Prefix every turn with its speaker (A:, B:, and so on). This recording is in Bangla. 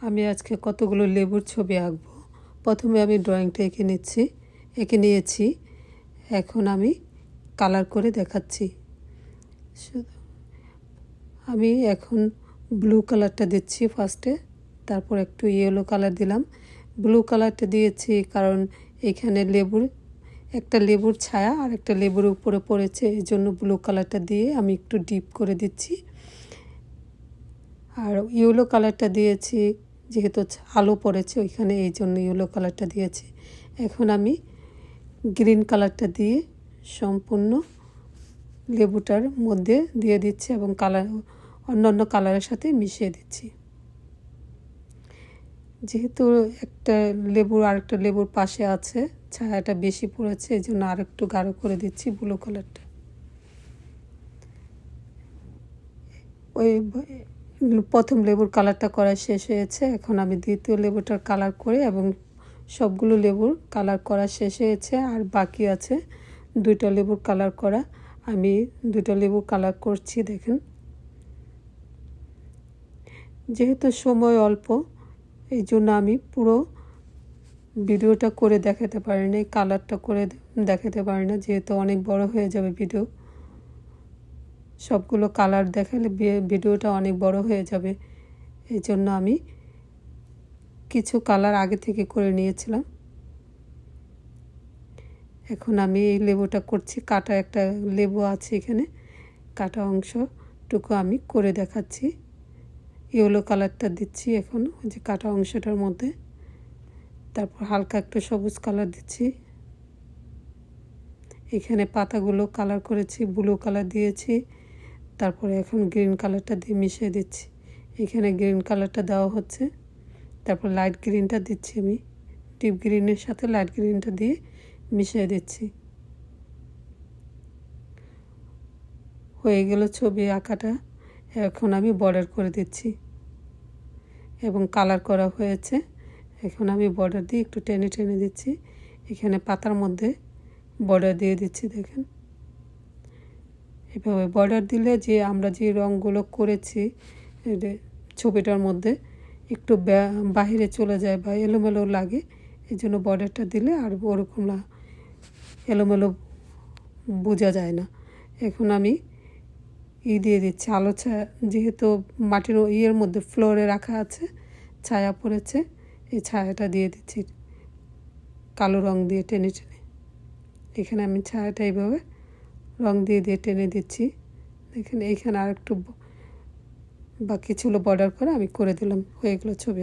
A: আমি আজকে কতগুলো লেবুর ছবি আঁকবো। প্রথমে আমি ড্রয়িংটা এঁকে নিয়েছি। এখন আমি কালার করে দেখাচ্ছি। আমি এখন ব্লু কালারটা দিচ্ছি ফার্স্টে, তারপর একটু ইয়েলো কালার দিলাম। ব্লু কালারটা দিয়েছি কারণ এখানে একটা লেবুর ছায়া আর একটা লেবুর উপরে পড়েছে, এই জন্য ব্লু কালারটা দিয়ে আমি একটু ডিপ করে দিচ্ছি। আর ইয়েলো কালারটা দিয়েছি যেহেতু আলো পড়েছে ওইখানে, এই জন্য ইয়েলো কালারটা দিয়েছি। এখন আমি গ্রিন কালারটা দিয়ে সম্পূর্ণ লেবুটার মধ্যে দিয়ে দিচ্ছি এবং অন্যান্য কালারের সাথে মিশিয়ে দিচ্ছি। যেহেতু একটা আরেকটা লেবুর পাশে আছে, ছায়াটা বেশি পড়েছে, এই জন্য আরেকটু গাঢ় করে দিচ্ছি ব্লু কালারটা। প্রথম লেবুর কালারটা করা শেষ হয়েছে। এখন আমি দ্বিতীয় লেবুটার কালার করে এবং সবগুলো লেবুর কালার করা শেষ হয়েছে, আর বাকি আছে দুইটা লেবুর কালার করা। আমি দুইটা লেবুর কালার করছি। দেখেন, যেহেতু সময় অল্প এই জন্য আমি পুরো ভিডিওটা করে দেখাতে পারি না, কালারটা করে দেখাতে পারি না, যেহেতু অনেক বড় হয়ে যাবে ভিডিও। সবগুলো কালার দেখালে ভিডিওটা অনেক বড় হয়ে যাবে, এই জন্য আমি কিছু কালার আগে থেকে করে নিয়েছিলাম। এখন আমি এই লেবুটা করছি। কাটা একটা লেবু আছে এখানে, কাটা অংশটুকু আমি করে দেখাচ্ছি। ইয়েলো কালারটা দিচ্ছি এখন ওই যে কাটা অংশটার মধ্যে, তারপর হালকা একটু সবুজ কালার দিচ্ছি। এখানে পাতাগুলো কালার করেছি, ব্লু কালার দিয়েছি, তারপরে এখন গ্রিন কালারটা দিয়ে মিশিয়ে দিচ্ছি। এখানে গ্রিন কালারটা দেওয়া হচ্ছে, তারপর লাইট গ্রিনটা দিচ্ছি। আমি ডিপ গ্রিনের সাথে লাইট গ্রিনটা দিয়ে মিশিয়ে দিচ্ছি। হয়ে গেল ছবি আঁকাটা। এখন আমি বর্ডার করে দিচ্ছি এবং কালার করা হয়েছে। এখন আমি বর্ডার দিয়ে একটু টেনে টেনে দিচ্ছি। এখানে পাতার মধ্যে বর্ডার দিয়ে দিচ্ছি। দেখেন, এভাবে বর্ডার দিলে যে আমরা যে রঙগুলো করেছি ছবিটার মধ্যে একটু বাহিরে চলে যায় বা এলোমেলো লাগে, এই জন্য বর্ডারটা দিলে আর ওরকম এলোমেলো বোঝা যায় না। এখন আমি দিয়ে দিচ্ছি আলো ছায়া, যেহেতু মাটির ইয়ের মধ্যে ফ্লোরে রাখা আছে, ছায়া পড়েছে, এই ছায়াটা দিয়ে দিচ্ছি কালো রং দিয়ে টেনে টেনে। এখানে আমি ছায়াটা এইভাবে রং দিয়ে টেনে দিচ্ছি। দেখেন, এইখানে আর একটু বাকি ছিল বর্ডার করে, আমি করে দিলাম। হয়ে গেল ছবি।